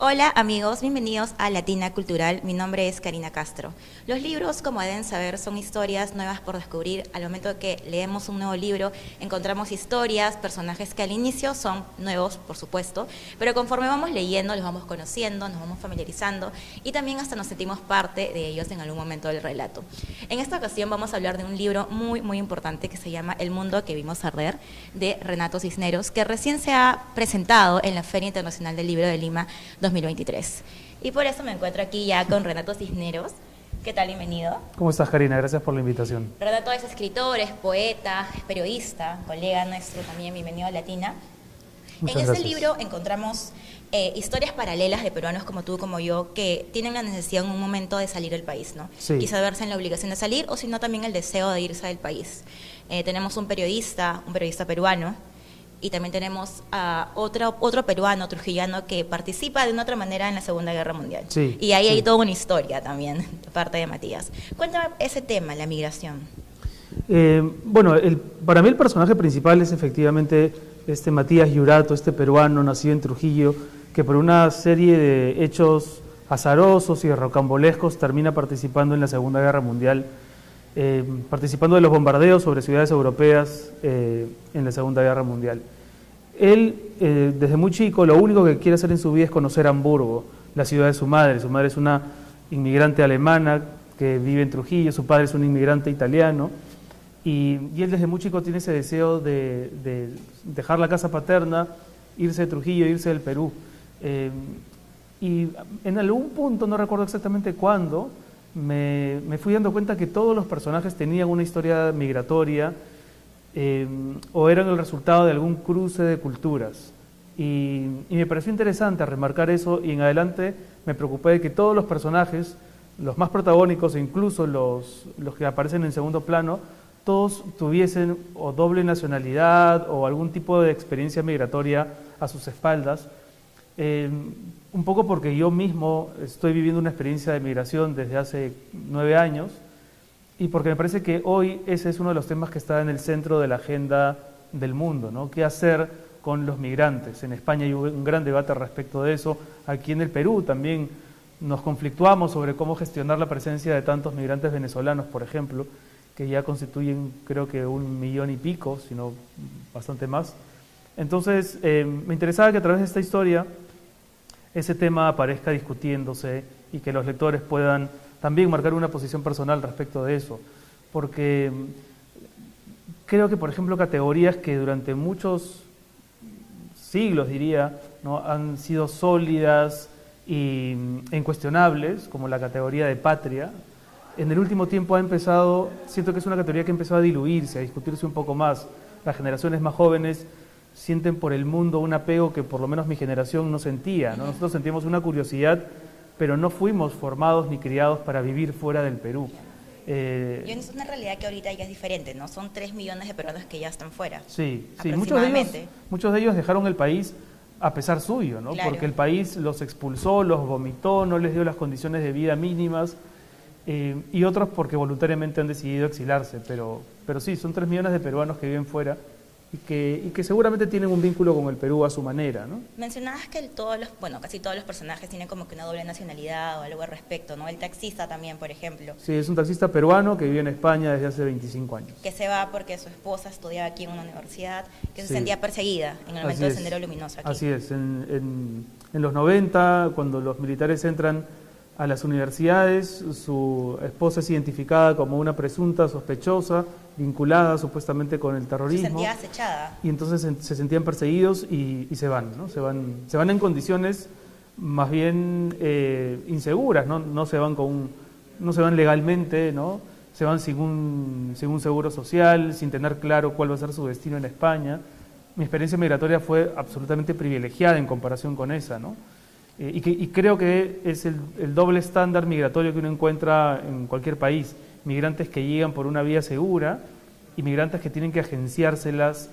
Hola amigos, bienvenidos a Latina Cultural. Mi nombre es Karina Castro. Los libros, como deben saber, son historias nuevas por descubrir. Al momento de que leemos un nuevo libro, encontramos historias, personajes que al inicio son nuevos, por supuesto, pero conforme vamos leyendo, los vamos conociendo, nos vamos familiarizando y también hasta nos sentimos parte de ellos en algún momento del relato. En esta ocasión vamos a hablar de un libro muy importante que se llama El mundo que vimos arder, de Renato Cisneros, que recién se ha presentado en la Feria Internacional del Libro de Lima 2023. Y por eso me encuentro aquí ya con Renato Cisneros. ¿Qué tal? Bienvenido. ¿Cómo estás, Karina? Gracias por la invitación. Renato es escritor, es poeta, es periodista, colega nuestro también, bienvenido a Latina. Muchas en este gracias. libro encontramos historias paralelas de peruanos como tú, como yo, que tienen la necesidad en un momento de salir del país, ¿no? Sí. Quizá verse en la obligación de salir o si no también el deseo de irse del país. Tenemos un periodista peruano, y también tenemos a otro peruano, trujillano, que participa de una otra manera en la Segunda Guerra Mundial. Sí, y ahí sí. hay toda una historia también, de parte de Matías. Cuéntame ese tema, la migración. Para mí el personaje principal es efectivamente este Matías Yurato, este peruano nacido en Trujillo, que por una serie de hechos azarosos y rocambolescos termina participando en la Segunda Guerra Mundial, participando de los bombardeos sobre ciudades europeas en la Segunda Guerra Mundial. Él, desde muy chico, lo único que quiere hacer en su vida es conocer Hamburgo, la ciudad de su madre. Su madre es una inmigrante alemana que vive en Trujillo, su padre es un inmigrante italiano, y él desde muy chico tiene ese deseo de dejar la casa paterna, irse de Trujillo, irse del Perú. Y en algún punto, no recuerdo exactamente cuándo, me fui dando cuenta que todos los personajes tenían una historia migratoria o eran el resultado de algún cruce de culturas. Y me pareció interesante remarcar eso, y en adelante me preocupé de que todos los personajes, los más protagónicos e incluso los que aparecen en segundo plano, todos tuviesen o doble nacionalidad o algún tipo de experiencia migratoria a sus espaldas. Un poco porque yo mismo estoy viviendo una experiencia de migración desde hace 9 años, y porque me parece que hoy ese es uno de los temas que está en el centro de la agenda del mundo, ¿no? ¿Qué hacer con los migrantes? En España hay un gran debate respecto de eso. Aquí en el Perú también nos conflictuamos sobre cómo gestionar la presencia de tantos migrantes venezolanos, por ejemplo, que ya constituyen creo que 1 millón y pico, si no bastante más. Entonces me interesaba que a través de esta historia ese tema aparezca discutiéndose y que los lectores puedan también marcar una posición personal respecto de eso, porque creo que, por ejemplo, categorías que durante muchos siglos, diría, ¿no?, han sido sólidas e incuestionables, como la categoría de patria, en el último tiempo siento que es una categoría que ha empezado a diluirse, a discutirse un poco más. Las generaciones más jóvenes sienten por el mundo un apego que por lo menos mi generación no sentía, ¿no? Nosotros sentíamos una curiosidad, pero no fuimos formados ni criados para vivir fuera del Perú. Y es una realidad que ahorita ya es diferente, ¿no? Son 3 millones de peruanos que ya están fuera. Sí, Aproximadamente. muchos de ellos dejaron el país a pesar suyo, ¿no? Claro. Porque el país los expulsó, los vomitó, no les dio las condiciones de vida mínimas, y otros porque voluntariamente han decidido exilarse, pero sí, son 3 millones de peruanos que viven fuera y que seguramente tienen un vínculo con el Perú a su manera, ¿no? Mencionabas que casi todos los personajes tienen como que una doble nacionalidad o algo al respecto, ¿no? El taxista también, por ejemplo. Sí, es un taxista peruano que vive en España desde hace 25 años. Que se va porque su esposa estudiaba aquí en una universidad, que se Sí. sentía perseguida en el momento Así del es. Sendero Luminoso aquí. Así es, en los 90, cuando los militares entran a las universidades, su esposa es identificada como una presunta sospechosa, vinculada supuestamente con el Se terrorismo. sentía acechada. Y entonces se sentían perseguidos y se van, ¿no? Se van en condiciones más bien inseguras, ¿no? No se van legalmente, ¿no? Se van sin un seguro social, sin tener claro cuál va a ser su destino en España. Mi experiencia migratoria fue absolutamente privilegiada en comparación con esa, ¿no? Y creo que es el doble estándar migratorio que uno encuentra en cualquier país. Migrantes que llegan por una vía segura y migrantes que tienen que agenciárselas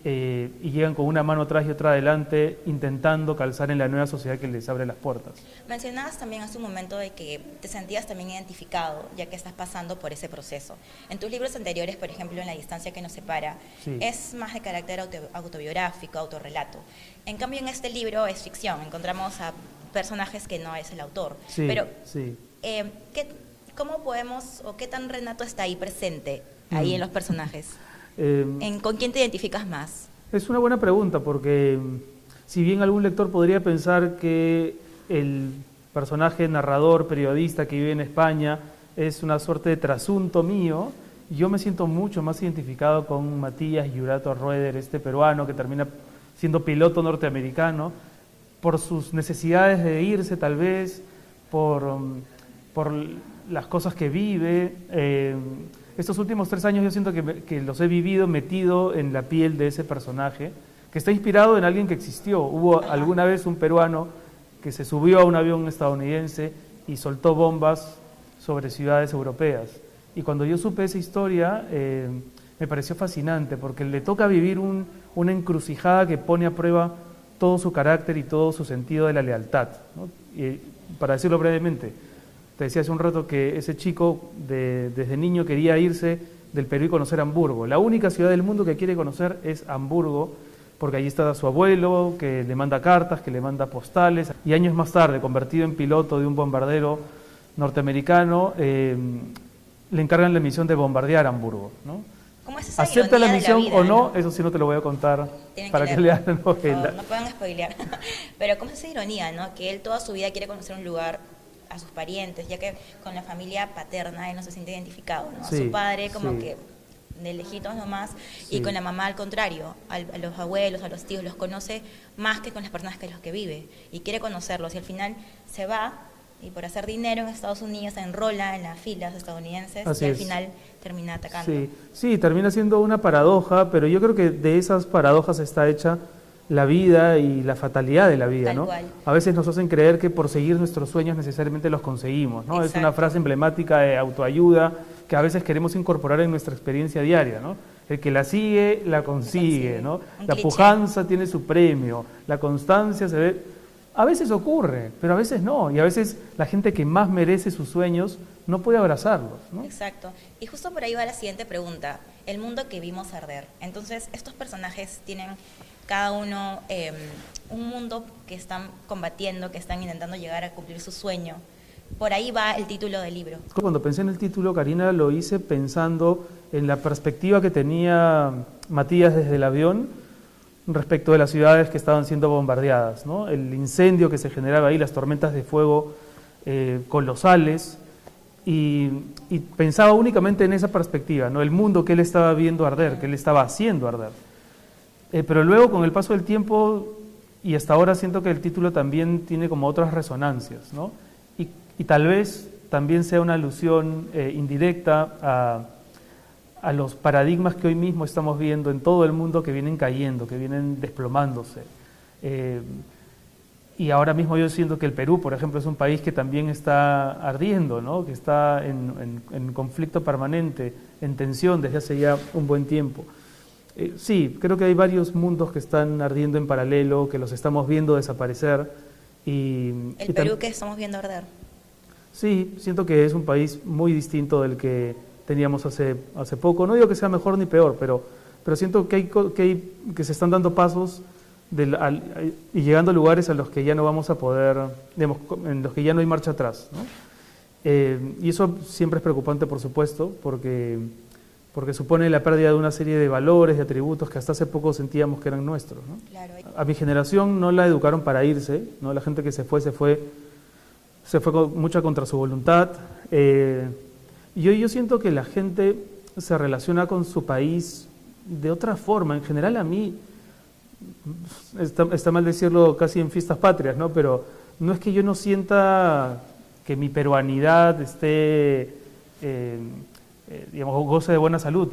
y llegan con una mano atrás y otra adelante intentando calzar en la nueva sociedad que les abre las puertas. Mencionabas también hace un momento de que te sentías también identificado, ya que estás pasando por ese proceso. En tus libros anteriores, por ejemplo, en La distancia que nos separa, Sí. es más de carácter autobiográfico, autorrelato. En cambio, en este libro es ficción. Encontramos a personajes que no es el autor. Sí, Pero, sí. ¿cómo podemos, o qué tan Renato está ahí presente, ahí en los personajes? ¿Con quién te identificas más? Es una buena pregunta porque si bien algún lector podría pensar que el personaje narrador, periodista que vive en España es una suerte de trasunto mío, yo me siento mucho más identificado con Matías Yurato Roeder, este peruano que termina siendo piloto norteamericano, por sus necesidades de irse tal vez, por las cosas que vive. Estos últimos 3 años yo siento que los he vivido metido en la piel de ese personaje, que está inspirado en alguien que existió. Hubo alguna vez un peruano que se subió a un avión estadounidense y soltó bombas sobre ciudades europeas. Y cuando yo supe esa historia, me pareció fascinante, porque le toca vivir una encrucijada que pone a prueba todo su carácter y todo su sentido de la lealtad, ¿no? Y para decirlo brevemente, te decía hace un rato que ese chico desde niño quería irse del Perú y conocer Hamburgo. La única ciudad del mundo que quiere conocer es Hamburgo, porque allí está su abuelo, que le manda cartas, que le manda postales. Y años más tarde, convertido en piloto de un bombardero norteamericano, le encargan la misión de bombardear Hamburgo, ¿no? ¿Cómo es esa ¿Acepta la ironía de misión vida, o no? ¿no? Eso sí no te lo voy a contar. Tienen para que leas la novela. No pueden spoilear. Pero ¿cómo es esa ironía, no? Que él toda su vida quiere conocer un lugar, a sus parientes, ya que con la familia paterna él no se siente identificado, ¿no? Sí, Su padre como sí. que de lejitos nomás, Sí. y con la mamá al contrario, a los abuelos, a los tíos, los conoce más que con las personas con las que vive, y quiere conocerlos, y al final se va, y por hacer dinero en Estados Unidos se enrola en las filas estadounidenses, Así y al es. final termina atacando. Sí, sí, termina siendo una paradoja, pero yo creo que de esas paradojas está hecha la vida y la fatalidad de la vida, Tal ¿no? cual. A veces nos hacen creer que por seguir nuestros sueños necesariamente los conseguimos, ¿no? Es una Exacto. frase emblemática de autoayuda que a veces queremos incorporar en nuestra experiencia diaria, ¿no? El que la sigue, la consigue, ¿no? Un La cliché. pujanza tiene su premio, la constancia se ve. A veces ocurre, pero a veces no, y a veces la gente que más merece sus sueños no puede abrazarlos, ¿no? Exacto. Y justo por ahí va la siguiente pregunta. El mundo que vimos arder. Entonces, estos personajes tienen cada uno un mundo que están combatiendo, que están intentando llegar a cumplir su sueño. Por ahí va el título del libro. Cuando pensé en el título, Karina, lo hice pensando en la perspectiva que tenía Matías desde el avión respecto de las ciudades que estaban siendo bombardeadas, ¿no? El incendio que se generaba ahí, las tormentas de fuego colosales, y pensaba únicamente en esa perspectiva, ¿no? El mundo que él estaba viendo arder, que él estaba haciendo arder. Pero luego, con el paso del tiempo, y hasta ahora siento que el título también tiene como otras resonancias, ¿no? Y tal vez también sea una alusión indirecta a los paradigmas que hoy mismo estamos viendo en todo el mundo, que vienen cayendo, que vienen desplomándose. Y ahora mismo yo siento que el Perú, por ejemplo, es un país que también está ardiendo, ¿no? Que está en conflicto permanente, en tensión desde hace ya un buen tiempo. Sí, creo que hay varios mundos que están ardiendo en paralelo, que los estamos viendo desaparecer. El Perú que estamos viendo arder. Sí, siento que es un país muy distinto del que teníamos hace poco. No digo que sea mejor ni peor, pero siento que se están dando pasos y llegando a lugares a los que ya no vamos a poder, digamos, en los que ya no hay marcha atrás, ¿no? Y eso siempre es preocupante, por supuesto, porque supone la pérdida de una serie de valores, de atributos que hasta hace poco sentíamos que eran nuestros, ¿no? Claro. A mi generación no la educaron para irse, ¿no? La gente que se fue con mucha contra su voluntad. Yo siento que la gente se relaciona con su país de otra forma. En general, a mí, está mal decirlo casi en fiestas patrias, ¿no? Pero no es que yo no sienta que mi peruanidad esté, digamos, goce de buena salud.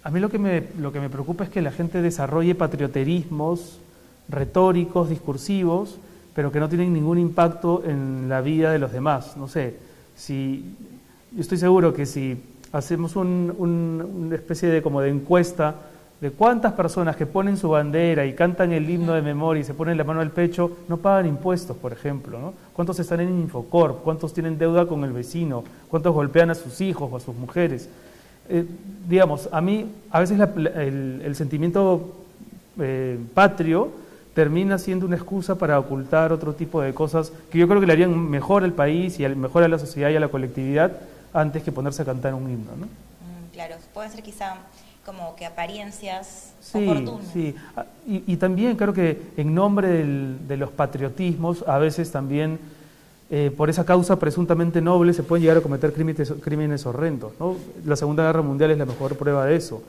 A mí lo que me preocupa es que la gente desarrolle patrioterismos retóricos, discursivos, pero que no tienen ningún impacto en la vida de los demás. No sé, yo estoy seguro que si hacemos una especie de como de encuesta de cuántas personas que ponen su bandera y cantan el himno de memoria y se ponen la mano al pecho no pagan impuestos, por ejemplo, ¿no? ¿Cuántos están en Infocorp? ¿Cuántos tienen deuda con el vecino? ¿Cuántos golpean a sus hijos o a sus mujeres? Digamos, a mí a veces el sentimiento patrio termina siendo una excusa para ocultar otro tipo de cosas que yo creo que le harían mejor al país y mejor a la sociedad y a la colectividad antes que ponerse a cantar un himno, ¿no? Claro, puede ser quizá como que apariencias Sí, oportunas. sí. Y también creo que en nombre de los patriotismos, a veces también por esa causa presuntamente noble se pueden llegar a cometer crímenes horrendos, ¿no? La Segunda Guerra Mundial es la mejor prueba de eso.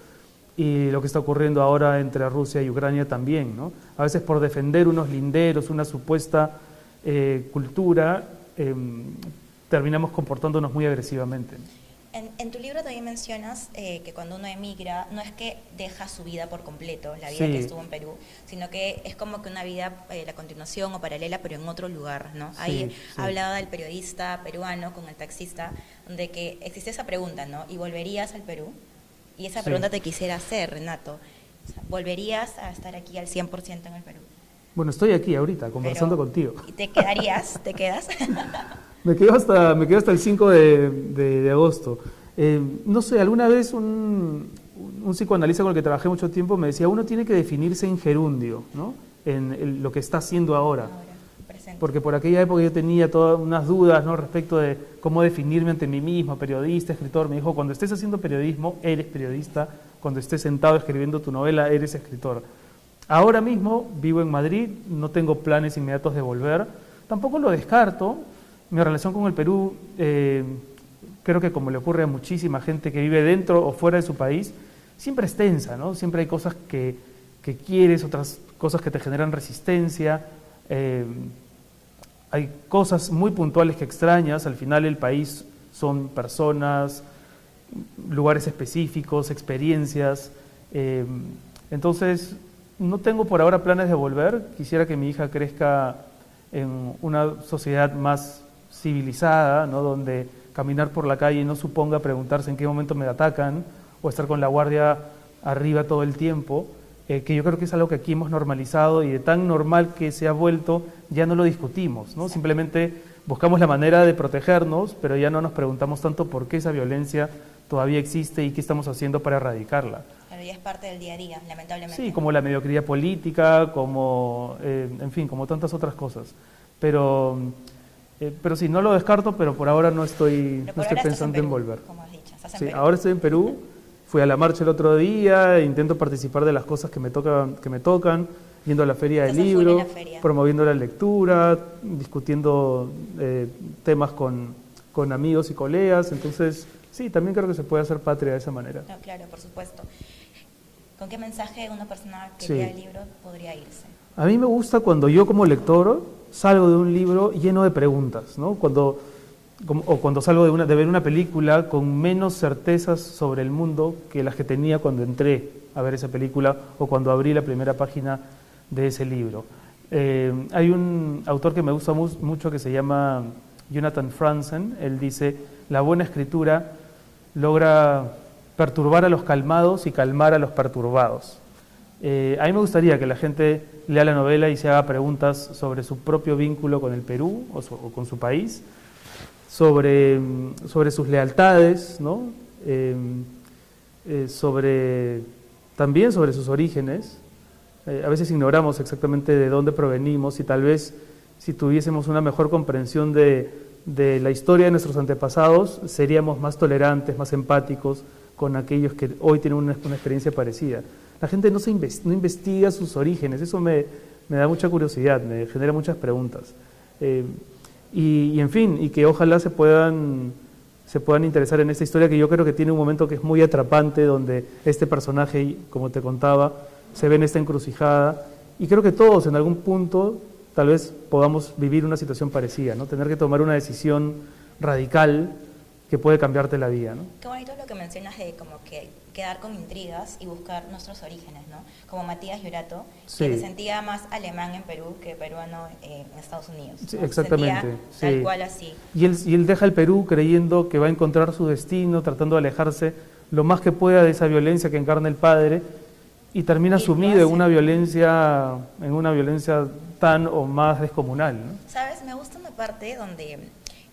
Y lo que está ocurriendo ahora entre Rusia y Ucrania también, ¿no? A veces por defender unos linderos, una supuesta cultura, terminamos comportándonos muy agresivamente. En tu libro también mencionas que cuando uno emigra, no es que deja su vida por completo, la vida Sí. que estuvo en Perú, sino que es como que una vida, la continuación o paralela, pero en otro lugar, ¿no? Sí, Ahí sí. hablaba del periodista peruano con el taxista, donde que existe esa pregunta, ¿no? ¿Y volverías al Perú? Y esa Sí. pregunta te quisiera hacer, Renato. O sea, ¿volverías a estar aquí al 100% en el Perú? Bueno, estoy aquí ahorita conversando Pero, contigo. ¿y te quedarías? ¿Te quedas? Me quedo hasta el 5 de agosto. No sé, alguna vez un psicoanalista con el que trabajé mucho tiempo me decía, uno tiene que definirse en gerundio, ¿no? En lo que está haciendo ahora. Presente. Porque por aquella época yo tenía todas unas dudas, ¿no?, respecto de cómo definirme ante mí mismo, periodista, escritor. Me dijo, cuando estés haciendo periodismo, eres periodista. Cuando estés sentado escribiendo tu novela, eres escritor. Ahora mismo vivo en Madrid, no tengo planes inmediatos de volver. Tampoco lo descarto. Mi relación con el Perú, creo que como le ocurre a muchísima gente que vive dentro o fuera de su país, siempre es tensa, ¿no? Siempre hay cosas que quieres, otras cosas que te generan resistencia. Hay cosas muy puntuales que extrañas. Al final el país son personas, lugares específicos, experiencias. Entonces, no tengo por ahora planes de volver. Quisiera que mi hija crezca en una sociedad más civilizada, ¿no?, donde caminar por la calle no suponga preguntarse en qué momento me atacan o estar con la guardia arriba todo el tiempo, que yo creo que es algo que aquí hemos normalizado y de tan normal que se ha vuelto, ya no lo discutimos, ¿no? Simplemente buscamos la manera de protegernos, pero ya no nos preguntamos tanto por qué esa violencia todavía existe y qué estamos haciendo para erradicarla. Pero ya es parte del día a día, lamentablemente. Sí, como la mediocridad política, como, en fin, como tantas otras cosas. Pero sí, no lo descarto, pero por ahora no estoy pensando en volver. Como has dicho, estás en Sí, Perú. ahora estoy en Perú. Fui a la marcha el otro día, intento participar de las cosas que me tocan, yendo a la feria del Estás a full en libro, la feria. promoviendo la lectura, discutiendo temas con amigos y colegas. Entonces, sí, también creo que se puede hacer patria de esa manera. No, claro, por supuesto. ¿Con qué mensaje una persona que Sí. lea el libro podría irse? A mí me gusta cuando yo como lector salgo de un libro lleno de preguntas, ¿no? Cuando salgo de ver una película con menos certezas sobre el mundo que las que tenía cuando entré a ver esa película o cuando abrí la primera página de ese libro. Hay un autor que me gusta mucho que se llama Jonathan Franzen. Él dice, la buena escritura logra perturbar a los calmados y calmar a los perturbados. A mí me gustaría que la gente lea la novela y se haga preguntas sobre su propio vínculo con el Perú o con su país, sobre sus lealtades, ¿no? También sobre sus orígenes. A veces ignoramos exactamente de dónde provenimos y tal vez si tuviésemos una mejor comprensión de la historia de nuestros antepasados, seríamos más tolerantes, más empáticos con aquellos que hoy tienen una experiencia parecida. La gente no investiga sus orígenes, eso me da mucha curiosidad, me genera muchas preguntas. Y en fin, y que ojalá se puedan interesar en esta historia que yo creo que tiene un momento que es muy atrapante, donde este personaje, como te contaba, se ve en esta encrucijada, y creo que todos en algún punto tal vez podamos vivir una situación parecida, ¿no? Tener que tomar una decisión radical que puede cambiarte la vida, ¿no? Qué bonito lo que mencionas de como que quedar con intrigas y buscar nuestros orígenes, ¿no? Como Matías Llorato, Sí. que se sentía más alemán en Perú que peruano en Estados Unidos, ¿no? Sí, Se exactamente, sentía sí. tal cual así. Y él deja el Perú creyendo que va a encontrar su destino, tratando de alejarse lo más que pueda de esa violencia que encarna el padre, y termina Y lo sumido hace. en una violencia tan o más descomunal, ¿no? ¿Sabes? Me gusta una parte donde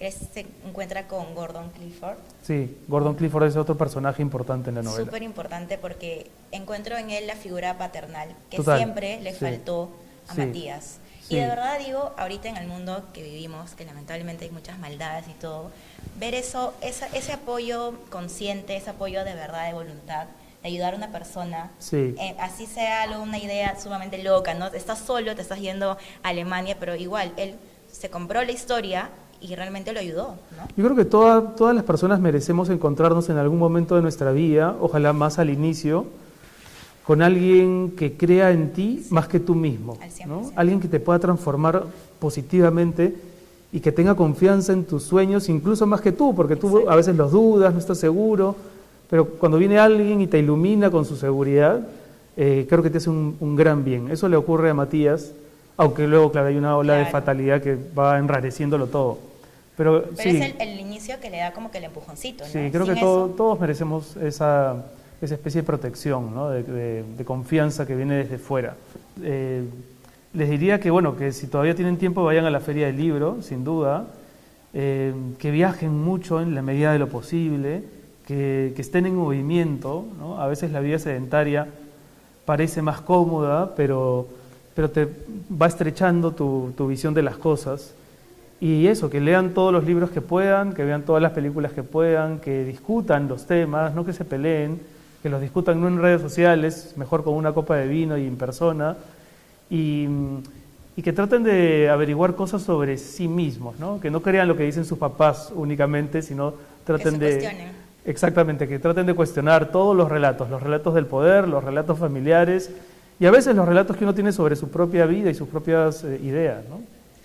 él se encuentra con Gordon Clifford. Sí, Gordon Clifford es otro personaje importante en la novela. Súper importante porque encuentro en él la figura paternal que Total, siempre le sí. faltó a Sí, Matías. sí. Y de verdad digo, ahorita en el mundo que vivimos, que lamentablemente hay muchas maldades y todo, ver eso, ese apoyo consciente, ese apoyo de verdad, de voluntad, de ayudar a una persona, Sí. así sea algo, una idea sumamente loca, ¿no? Estás solo, te estás yendo a Alemania, pero igual, él se compró la historia y realmente lo ayudó, ¿no? Yo creo que todas las personas merecemos encontrarnos en algún momento de nuestra vida, ojalá más al inicio, con alguien que crea en ti más que tú mismo, Al 100%. ¿no? Alguien que te pueda transformar positivamente y que tenga confianza en tus sueños, incluso más que tú, porque tú Exacto. a veces los dudas, no estás seguro, pero cuando viene alguien y te ilumina con su seguridad, creo que te hace un gran bien. Eso le ocurre a Matías, aunque luego, claro, hay una ola de Claro. fatalidad que va enrareciéndolo todo. Pero Pero sí, es el inicio que le da como que el empujoncito, ¿no? sí, creo Sin que eso, todos merecemos esa especie de protección, ¿no? de confianza que viene desde fuera. Les diría que, bueno, que si todavía tienen tiempo vayan a la Feria del Libro, sin duda, que viajen mucho en la medida de lo posible, que estén en movimiento, ¿no? A veces la vida sedentaria parece más cómoda, pero te va estrechando tu visión de las cosas. Y eso, que lean todos los libros que puedan, que vean todas las películas que puedan, que discutan los temas, no que se peleen, que los discutan no en redes sociales, mejor con una copa de vino y en persona, y que traten de averiguar cosas sobre sí mismos, ¿no? Que no crean lo que dicen sus papás únicamente, sino traten se de... cuestionen. Exactamente, que traten de cuestionar todos los relatos del poder, los relatos familiares, y a veces los relatos que uno tiene sobre su propia vida y sus propias ideas, ¿no?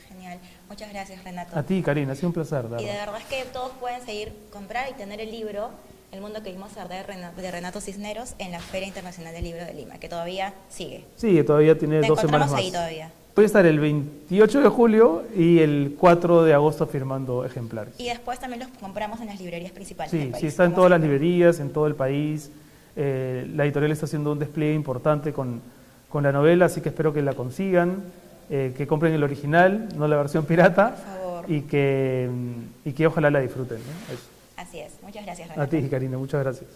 Genial. Muchas gracias, Renato. A ti, Karina, ha sido un placer. Y de verdad es que todos pueden seguir, comprar y tener el libro El mundo que vimos arder de Renato Cisneros en la Feria Internacional del Libro de Lima, que todavía sigue. Sí, todavía tiene Te 2 semanas encontramos más. ahí todavía. Voy a estar el 28 de julio y el 4 de agosto firmando ejemplares. Y después también los compramos en las librerías principales Sí, del país. sí, está en como todas las siempre. librerías, en todo el país. La editorial está haciendo un despliegue importante con la novela, así que espero que la consigan, que compren el original, no la versión pirata, Por favor. y que ojalá la disfruten, ¿no? Eso. Así es. Muchas gracias, A Renato. ti, Karina, muchas gracias.